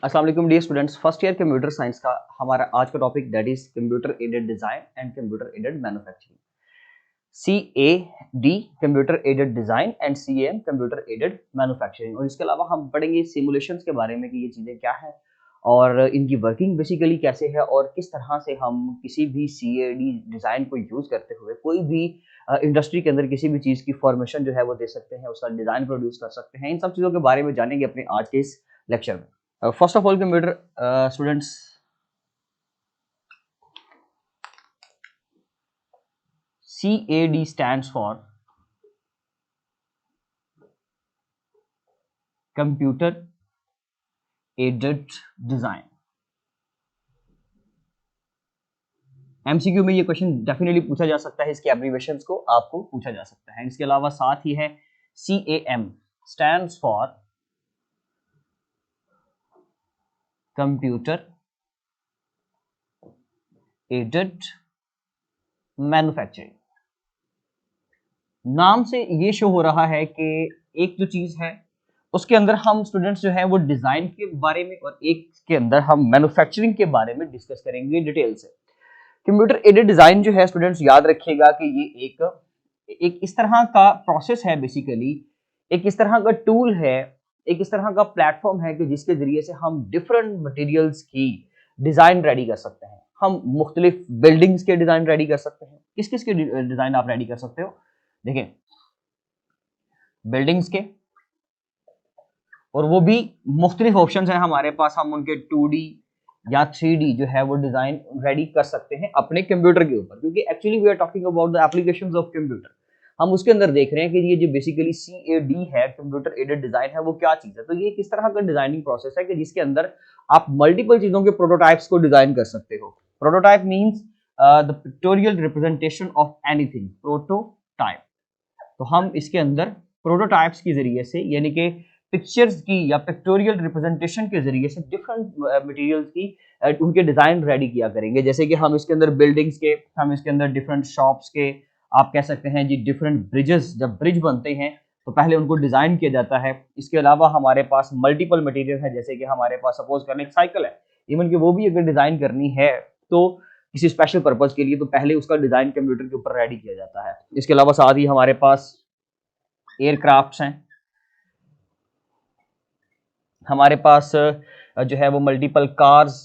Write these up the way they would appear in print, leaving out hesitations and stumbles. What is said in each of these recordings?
अस्सलाम वालेकुम dear students. First year computer science का हमारा आज का topic that is computer aided design and computer aided manufacturing. C A D computer aided design and C M computer aided manufacturing. और इसके अलावा हम पढ़ेंगे सिमुलेशंस के बारे में कि ये चीज़ें क्या है और इनकी वर्किंग बेसिकली कैसे है और किस तरह से हम किसी भी सी ए डी डिज़ाइन को यूज़ करते हुए कोई भी इंडस्ट्री के अंदर किसी भी चीज़ की फॉर्मेशन जो है वो दे सकते हैं, उसका डिज़ाइन प्रोड्यूस कर सकते हैं। इन सब चीज़ों के बारे में जानेंगे अपने आज के इस लेक्चर में। First of all, computer students, CAD stands for Computer Aided Design। MCQ में ये क्वेश्चन डेफिनेटली पूछा जा सकता है, इसके एब्रीवेशंस को आपको पूछा जा सकता है। इसके अलावा साथ ही है CAM stands for Computer Aided manufacturing. नाम से ये शो हो रहा है कि एक जो चीज है उसके अंदर हम स्टूडेंट्स जो है वो डिजाइन के बारे में और एक के अंदर हम मैन्युफैक्चरिंग के बारे में डिस्कस करेंगे डिटेल से। कंप्यूटर एडेड डिजाइन जो है स्टूडेंट्स याद रखिएगा कि ये एक इस तरह का प्रोसेस है, बेसिकली एक इस तरह का टूल है, एक इस तरह का प्लेटफॉर्म है कि जिसके जरिए से हम डिफरेंट मटेरियल्स की डिजाइन रेडी कर सकते हैं। हम मुख्तलिफ बिल्डिंग्स के डिजाइन रेडी कर सकते हैं। किस किस के डिजाइन आप रेडी कर सकते हो? देखिए, बिल्डिंग्स के, और वो भी मुख्तलिफ ऑप्शन हैं हमारे पास। हम उनके 2D या 3D जो है वो डिजाइन रेडी कर सकते हैं अपने कंप्यूटर के ऊपर, क्योंकि actually we are talking about the applications of computer. हम उसके अंदर देख रहे हैं कि ये जो बेसिकली CAD है, कंप्यूटर एडेड डिजाइन है, वो क्या चीज है। तो ये किस तरह का डिजाइनिंग प्रोसेस है कि जिसके अंदर आप मल्टीपल चीजों के प्रोटोटाइप्स को डिजाइन कर सकते हो। Prototype means the pictorial representation of anything. Prototype, तो हम इसके अंदर प्रोटोटाइप्स के जरिए से, यानी कि पिक्चर्स की या पिक्टोरियल रिप्रेजेंटेशन के जरिए से डिफरेंट मटेरियल्स की उनके डिजाइन रेडी किया करेंगे। जैसे कि हम इसके अंदर बिल्डिंग्स के, हम इसके अंदर डिफरेंट शॉप्स के, आप कह सकते हैं जी डिफरेंट ब्रिजेस, जब ब्रिज बनते हैं तो पहले उनको डिजाइन किया जाता है। इसके अलावा हमारे पास मल्टीपल मटेरियल है, जैसे कि हमारे पास सपोज करने एक साइकिल है, इवन कि वो भी अगर डिजाइन करनी है तो किसी स्पेशल पर्पज के लिए, तो पहले उसका डिजाइन कंप्यूटर के ऊपर रेडी किया जाता है। इसके अलावा साथ ही हमारे पास एयरक्राफ्ट्स हैं, हमारे पास जो है वो मल्टीपल कार्स,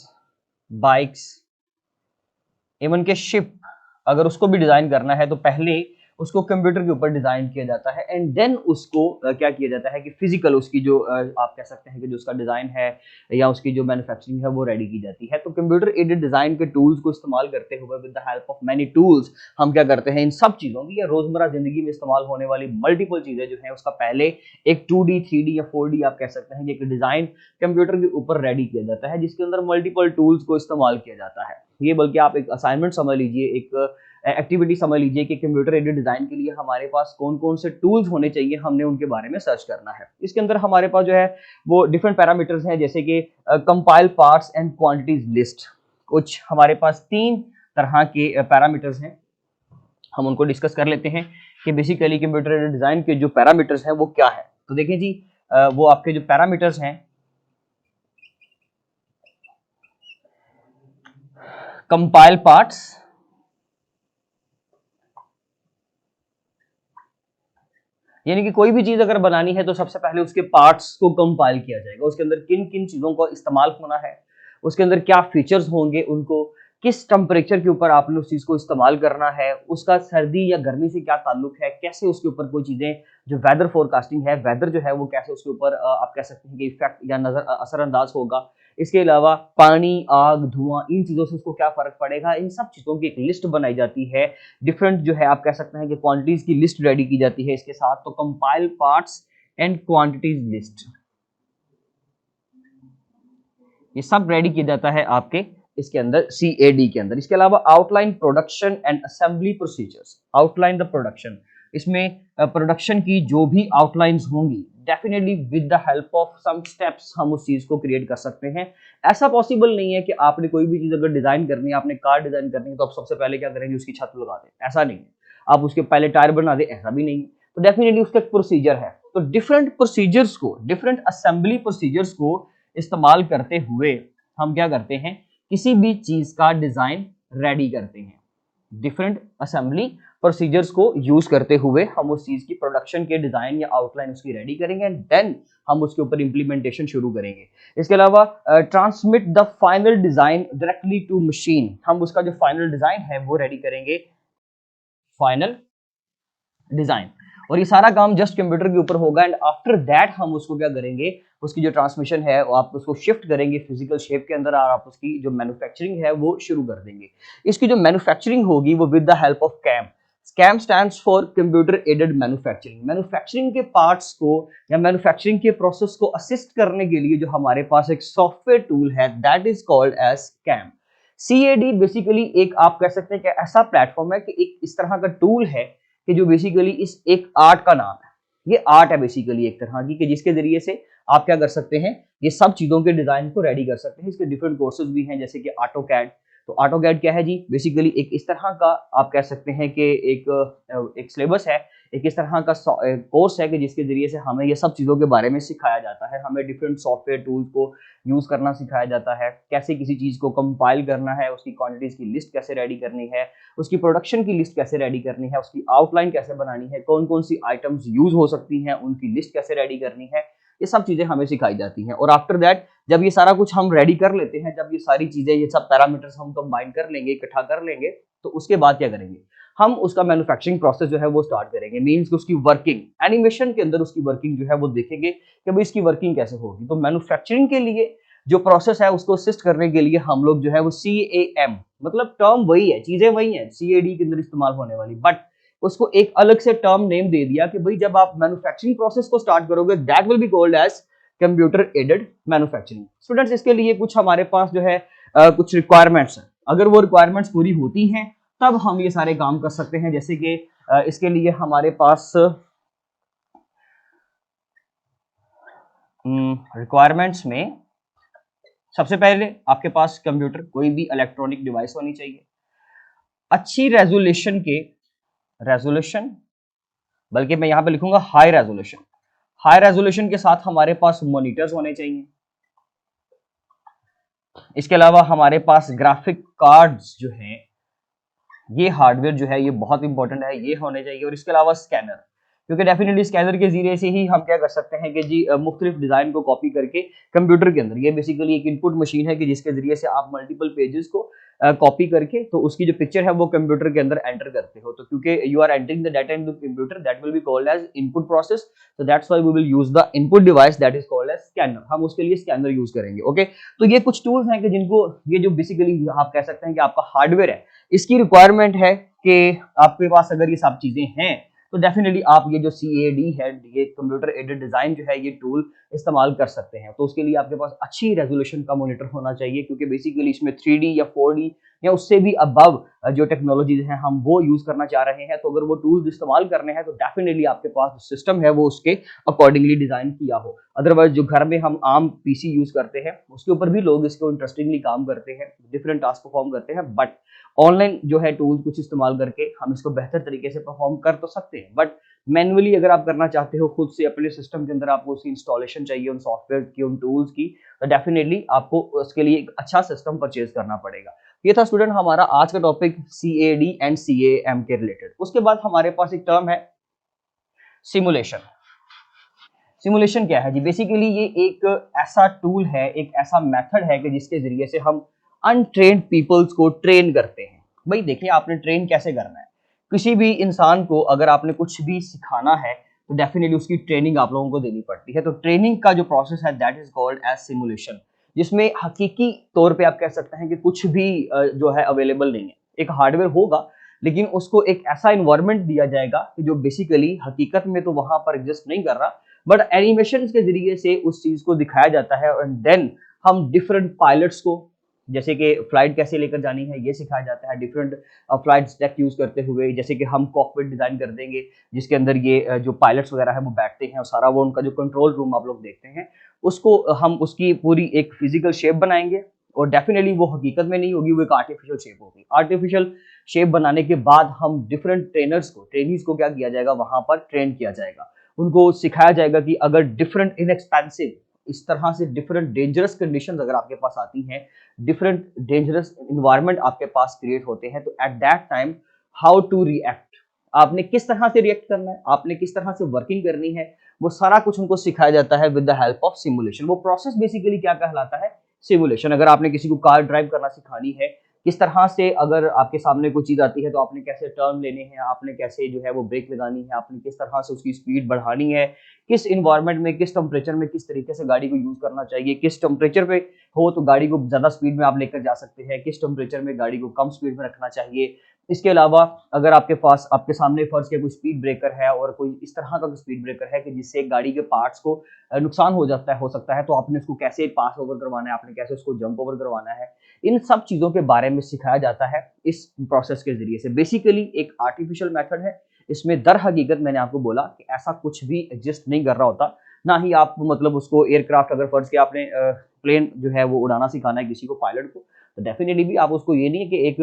बाइक्स, इवन के शिप, अगर उसको भी डिजाइन करना है तो पहले उसको कंप्यूटर के ऊपर डिजाइन किया जाता है एंड देन उसको क्या किया जाता है कि फिजिकल उसकी जो आप कह सकते हैं कि जो उसका डिजाइन है या उसकी जो मैन्युफैक्चरिंग है वो रेडी की जाती है। तो कंप्यूटर एडेड डिजाइन के टूल्स को इस्तेमाल करते हुए with the help of many tools हम क्या करते हैं, इन सब चीजों की या रोजमर्रा जिंदगी में इस्तेमाल होने वाली मल्टीपल चीजें जो है उसका पहले एक 2D 3D या 4D आप कह सकते हैं कि एक डिजाइन कंप्यूटर के ऊपर रेडी किया जाता है, जिसके अंदर मल्टीपल टूल्स को इस्तेमाल किया जाता है। ये बल्कि आप एक असाइनमेंट समझ लीजिए, एक एक्टिविटी समझ लीजिए कि कंप्यूटर एडेड डिजाइन के लिए हमारे पास कौन कौन से टूल्स होने चाहिए, हमने उनके बारे में सर्च करना है। इसके अंदर हमारे पास जो है वो डिफरेंट पैरामीटर्स हैं, जैसे कि compile parts and quantities list. कुछ हमारे पास 3 तरह के पैरामीटर्स हैं, हम उनको डिस्कस कर लेते हैं कि बेसिकली कंप्यूटर एडेड डिजाइन के जो पैरामीटर्स हैं वो क्या है। तो देखें जी, वो आपके जो पैरामीटर्स हैं, कंपाइल पार्ट्स, यानी कि कोई भी चीज अगर बनानी है तो सबसे पहले उसके पार्ट्स को कंपाइल किया जाएगा, उसके अंदर किन किन चीजों का इस्तेमाल होना है, उसके अंदर क्या फीचर्स होंगे, उनको किस टेम्परेचर के ऊपर आपने उस चीज को इस्तेमाल करना है, उसका सर्दी या गर्मी से क्या ताल्लुक है, कैसे उसके ऊपर कोई चीजें, जो वेदर फोरकास्टिंग है, वेदर जो है वो कैसे उसके ऊपर आप कह सकते हैं कि इफेक्ट या नजर असरअंदाज होगा। इसके अलावा पानी, आग, धुआं, इन चीजों से उसको क्या फर्क पड़ेगा, इन सब चीजों की एक लिस्ट बनाई जाती है। डिफरेंट जो है आप कह सकते हैं कि क्वांटिटीज की लिस्ट रेडी की जाती है इसके साथ। तो compile parts and quantities list, ये सब रेडी किया जाता है आपके इसके अंदर CAD के अंदर। इसके अलावा outline production and assembly procedures, outline the production, इसमें प्रोडक्शन की जो भी आउटलाइंस होंगी definitely with the help of some steps हम उस चीज को क्रिएट कर सकते हैं। ऐसा पॉसिबल नहीं है कि आपने कोई भी चीज अगर डिजाइन करनी है, आपने कार डिजाइन करनी है, तो आप सबसे पहले क्या करेंगे, उसकी छत लगा दें, ऐसा नहीं है। आप उसके पहले टायर बना दे, ऐसा भी नहीं है। तो डेफिनेटली उसका एक प्रोसीजर है। तो डिफरेंट प्रोसीजर्स को, डिफरेंट असेंबली प्रोसीजर्स को इस्तेमाल करते हुए हम क्या करते हैं, किसी भी चीज का डिजाइन रेडी करते हैं। डिफरेंट असेंबली प्रोसीजर्स को यूज करते हुए हम उस चीज की प्रोडक्शन के डिजाइन या आउटलाइन उसकी रेडी करेंगे एंड देन हम उसके ऊपर इंप्लीमेंटेशन शुरू करेंगे। इसके अलावा transmit the final design directly to machine, हम उसका जो फाइनल डिजाइन है वो रेडी करेंगे, फाइनल डिजाइन। और ये सारा काम जस्ट कंप्यूटर के ऊपर होगा एंड आफ्टर दैट हम उसको क्या करेंगे, उसकी जो ट्रांसमिशन है आप उसको शिफ्ट करेंगे फिजिकल शेप के अंदर और आप उसकी जो मैन्युफैक्चरिंग है वो शुरू कर देंगे। इसकी जो मैन्युफैक्चरिंग होगी वो with the help of CAM. CAM stands for computer aided manufacturing. Manufacturing के पार्ट्स को या मैन्युफैक्चरिंग के प्रोसेस को असिस्ट करने के लिए जो हमारे पास एक सॉफ्टवेयर टूल है that is called as CAM. CAD basically एक आप कह सकते हैं कि ऐसा प्लेटफॉर्म है कि एक इस तरह का टूल है कि जो बेसिकली इस एक आर्ट का नाम है, ये आर्ट है बेसिकली एक तरह की, कि जिसके जरिए से आप क्या कर सकते हैं, ये सब चीजों के डिजाइन को रेडी कर सकते हैं। इसके डिफरेंट कोर्सेज भी हैं जैसे कि ऑटोकैड। तो ऑटोकैड क्या है जी, बेसिकली एक इस तरह का आप कह सकते हैं कि एक सिलेबस है, एक इस तरह का कोर्स है कि जिसके जरिए से हमें ये सब चीजों के बारे में सिखाया जाता है। हमें डिफरेंट सॉफ्टवेयर टूल्स को यूज करना सिखाया जाता है, कैसे किसी चीज को कंपाइल करना है, उसकी क्वांटिटीज की लिस्ट कैसे रेडी करनी है, उसकी प्रोडक्शन की लिस्ट कैसे रेडी करनी है, उसकी आउटलाइन कैसे बनानी है, कौन कौन सी आइटम्स यूज हो सकती हैं उनकी लिस्ट कैसे रेडी करनी है, ये सब चीजें हमें सिखाई जाती हैं। और आफ्टर दैट जब ये सारा कुछ हम रेडी कर लेते हैं, जब ये सारी चीजें, ये सब पैरामीटर्स हम कंबाइन कर लेंगे, इकट्ठा कर लेंगे, तो उसके बाद क्या करेंगे, हम उसका मैन्युफैक्चरिंग प्रोसेस जो है वो स्टार्ट करेंगे। मींस उसकी वर्किंग, एनिमेशन के अंदर उसकी वर्किंग जो है वो देखेंगे कि भाई इसकी वर्किंग कैसे होगी। तो मैन्युफैक्चरिंग के लिए जो प्रोसेस है उसको असिस्ट करने के लिए हम लोग जो है वो CAM, मतलब टर्म वही है, चीजें वही है CAD के अंदर इस्तेमाल होने वाली, बट उसको एक अलग से टर्म नेम दे दिया कि भाई जब आप मैन्युफैक्चरिंग प्रोसेस को स्टार्ट करोगे that will be called as computer aided manufacturing. Students इसके लिए कुछ हमारे पास जो है कुछ रिक्वायरमेंट्स हैं, अगर वो रिक्वायरमेंट्स पूरी होती हैं तब हम ये सारे काम कर सकते हैं। जैसे कि इसके लिए हमारे पास रिक्वायरमेंट्स में सबसे पहले आपके पास कंप्यूटर, कोई भी इलेक्ट्रॉनिक डिवाइस होनी चाहिए, अच्छी रेजोल्यूशन के रेजोल्यूशन, बल्कि मैं यहां पे लिखूंगा हाई रेजोल्यूशन, हाई रेजोल्यूशन के साथ हमारे पास मॉनिटर्स होने चाहिए। इसके अलावा हमारे पास ग्राफिक कार्ड्स जो हैं, ये हार्डवेयर जो है ये बहुत इंपॉर्टेंट है, ये होने चाहिए। और इसके अलावा स्कैनर, क्योंकि डेफिनेटली स्कैनर के जरिए से ही हम क्या कर सकते हैं कि जी मुख्तलिफ डिजाइन को कॉपी करके कंप्यूटर के अंदर, ये बेसिकली एक इनपुट मशीन है कि जिसके जरिए से आप मल्टीपल पेजेस को कॉपी करके तो उसकी जो पिक्चर है वो कंप्यूटर के अंदर एंटर करते हो। तो क्योंकि you are entering the data in the computer that will be called as input process, so that's why we will use the input device that is called as scanner। हम उसके लिए scanner use करेंगे। Okay, तो ये कुछ tools हैं कि जिनको, ये जो बेसिकली आप कह सकते हैं कि आपका हार्डवेयर है, इसकी रिक्वायरमेंट है कि आपके पास अगर ये सब चीजें हैं तो डेफिनेटली आप ये जो CAD है, ये कंप्यूटर एडेड डिजाइन जो है, ये टूल इस्तेमाल कर सकते हैं। तो उसके लिए आपके पास अच्छी रेजोल्यूशन का मॉनिटर होना चाहिए, क्योंकि बेसिकली इसमें 3D या 4D या उससे भी अबव जो टेक्नोलॉजीज हैं हम वो यूज करना चाह रहे हैं। तो अगर वो टूल्स इस्तेमाल करने हैं तो डेफिनेटली आपके पास जो सिस्टम है वो उसके अकॉर्डिंगली डिजाइन किया हो। अदरवाइज जो घर में हम आम PC यूज करते हैं उसके ऊपर भी लोग इसको इंटरेस्टिंगली काम करते हैं, डिफरेंट टास्क परफॉर्म करते हैं, बट ऑनलाइन जो है टूल्स कुछ इस्तेमाल करके हम इसको बेहतर तरीके से परफॉर्म कर तो सकते हैं, बट मैन्युअली अगर आप करना चाहते हो खुद से अपने सिस्टम के अंदर, आपको उसकी इंस्टॉलेशन चाहिए उन सॉफ्टवेयर की, उन टूल्स की, तो डेफिनेटली आपको उसके लिए एक अच्छा सिस्टम परचेज करना पड़ेगा। ये था स्टूडेंट हमारा आज का टॉपिक CAD एंड CAM के रिलेटेड। उसके बाद हमारे पास एक टर्म है सिमुलेशन। सिमुलेशन क्या है जी, बेसिकली ये एक ऐसा टूल है, एक ऐसा मेथड है कि जिसके जरिए से हम अनट्रेन्ड पीपल्स को ट्रेन करते हैं। भाई देखिए, आपने ट्रेन कैसे करना है, किसी भी इंसान को अगर आपने कुछ भी सिखाना है तो डेफिनेटली उसकी ट्रेनिंग आप लोगों को देनी पड़ती है। तो ट्रेनिंग का जो प्रोसेस है that is called as simulation, जिसमें हकीकी तौर पे आप कह सकते हैं कि कुछ भी जो है अवेलेबल नहीं है। एक हार्डवेयर होगा लेकिन उसको एक ऐसा इन्वायरमेंट दिया जाएगा कि जो बेसिकली हकीकत में तो वहां पर एग्जिस्ट नहीं कर रहा, बट एनिमेशन के जरिए से उस चीज को दिखाया जाता है। एंड देन हम डिफरेंट पायलट्स को, जैसे कि फ्लाइट कैसे लेकर जानी है ये सिखाया जाता है, डिफरेंट फ्लाइट स्टैक यूज करते हुए। जैसे कि हम कॉकपिट डिजाइन कर देंगे जिसके अंदर ये जो पायलट्स वगैरह है वो बैठते हैं और सारा वो उनका जो कंट्रोल रूम आप लोग देखते हैं उसको हम उसकी पूरी एक फिजिकल शेप बनाएंगे। और डेफिनेटली वो हकीकत में नहीं होगी, वो एक आर्टिफिशियल शेप होगी। आर्टिफिशियल शेप बनाने के बाद हम डिफरेंट ट्रेनर्स को, ट्रेनीज को क्या किया जाएगा, वहां पर ट्रेन किया जाएगा। उनको सिखाया जाएगा कि अगर डिफरेंट इनएक्सपेंसिव इस तरह से डिफरेंट डेंजरस कंडीशंस अगर आपके पास आती हैं, डिफरेंट डेंजरस इन्वायरमेंट आपके पास क्रिएट होते हैं, तो at that time how to react, आपने किस तरह से रिएक्ट करना है, आपने किस तरह से वर्किंग करनी है, वो सारा कुछ उनको सिखाया जाता है with the help of simulation. वो प्रोसेस बेसिकली क्या कहलाता है, सिमुलेशन। अगर आपने किसी को कार ड्राइव करना सिखानी है, किस तरह से अगर आपके सामने कोई चीज आती है तो आपने कैसे टर्न लेने हैं, आपने कैसे जो है वो ब्रेक लगानी है, आपने किस तरह से उसकी स्पीड बढ़ानी है, किस इन्वायरमेंट में, किस टेम्परेचर में किस तरीके से गाड़ी को यूज करना चाहिए, किस टेम्परेचर पे हो तो गाड़ी को ज्यादा स्पीड में आप लेकर जा सकते हैं, किस टेम्परेचर में गाड़ी को कम स्पीड में रखना चाहिए। इसके अलावा अगर आपके पास आपके सामने फर्ज के कोई स्पीड ब्रेकर है और कोई इस तरह का स्पीड ब्रेकर है कि जिससे गाड़ी के पार्ट्स को नुकसान हो सकता है, तो आपने उसको कैसे पास ओवर करवाना है, आपने कैसे उसको जंप ओवर करवाना है, इन सब चीजों के बारे में सिखाया जाता है इस प्रोसेस के जरिए से। बेसिकली एक आर्टिफिशियल मेथड है, इसमें दर हकीकत मैंने आपको बोला कि ऐसा कुछ भी एग्जिस्ट नहीं कर रहा होता, ना ही आप मतलब उसको एयरक्राफ्ट, अगर फर्ज के आपने प्लेन जो है वो उड़ाना सिखाना है किसी को, पायलट को, तो डेफिनेटली भी आप उसको ये नहीं है कि एक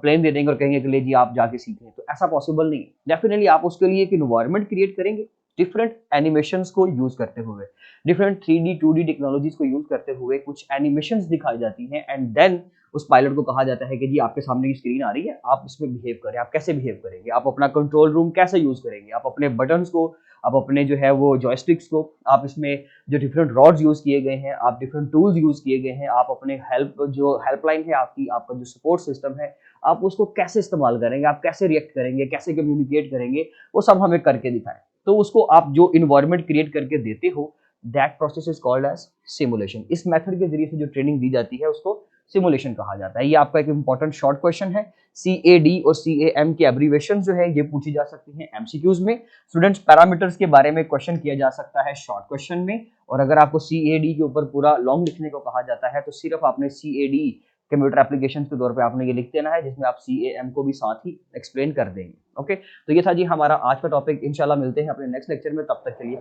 प्लेन दे देंगे और कहेंगे कि ले जी आप जाके सीखें, तो ऐसा पॉसिबल नहीं है। डेफिनेटली आप उसके लिए एक इन्वायरमेंट क्रिएट करेंगे डिफरेंट एनिमेशंस को यूज करते हुए, डिफरेंट 3D 2D टेक्नोलॉजीज को यूज करते हुए कुछ एनिमेशंस दिखाई जाती हैं, एंड देन उस पायलट को कहा जाता है कि जी आपके सामने की स्क्रीन आ रही है, आप इसमें बिहेव करें, आप कैसे बिहेव करेंगे, आप अपना कंट्रोल रूम कैसे यूज करेंगे, आप अपने बटन्स को, आप अपने जो है वो जॉयस्टिक्स को, आप इसमें जो डिफरेंट रॉड्स यूज किए गए हैं, आप डिफरेंट टूल्स यूज किए गए हैं, आप अपने हेल्पलाइन है आपकी, आपका जो सपोर्ट सिस्टम है, आप उसको कैसे इस्तेमाल करेंगे, आप कैसे रिएक्ट करेंगे, कैसे कम्युनिकेट करेंगे, वो सब हमें करके दिखाएं। तो उसको आप जो इन्वायरमेंट क्रिएट करके देते हो, that process is called as simulation. इस मेथड के जरिए से जो ट्रेनिंग दी जाती है उसको सिमुलेशन कहा जाता है। ये आपका एक इंपॉर्टेंट शॉर्ट क्वेश्चन है। CAD और CAM की एब्रीवेशन जो है ये पूछी जा सकती हैं एमसीक्यूज में। स्टूडेंट्स, पैरामीटर्स के बारे में क्वेश्चन किया जा सकता है शॉर्ट क्वेश्चन में, और अगर आपको CAD के ऊपर पूरा लॉन्ग लिखने को कहा जाता है तो सिर्फ आपने CAD कंप्यूटर एप्लीकेशन के तौर पे आपने ये लिख देना है, जिसमें आप CAM को भी साथ ही एक्सप्लेन कर देंगे। ओके, तो ये था जी हमारा आज का टॉपिक। इंशाल्लाह मिलते हैं अपने नेक्स्ट लेक्चर में, तब तक के लिए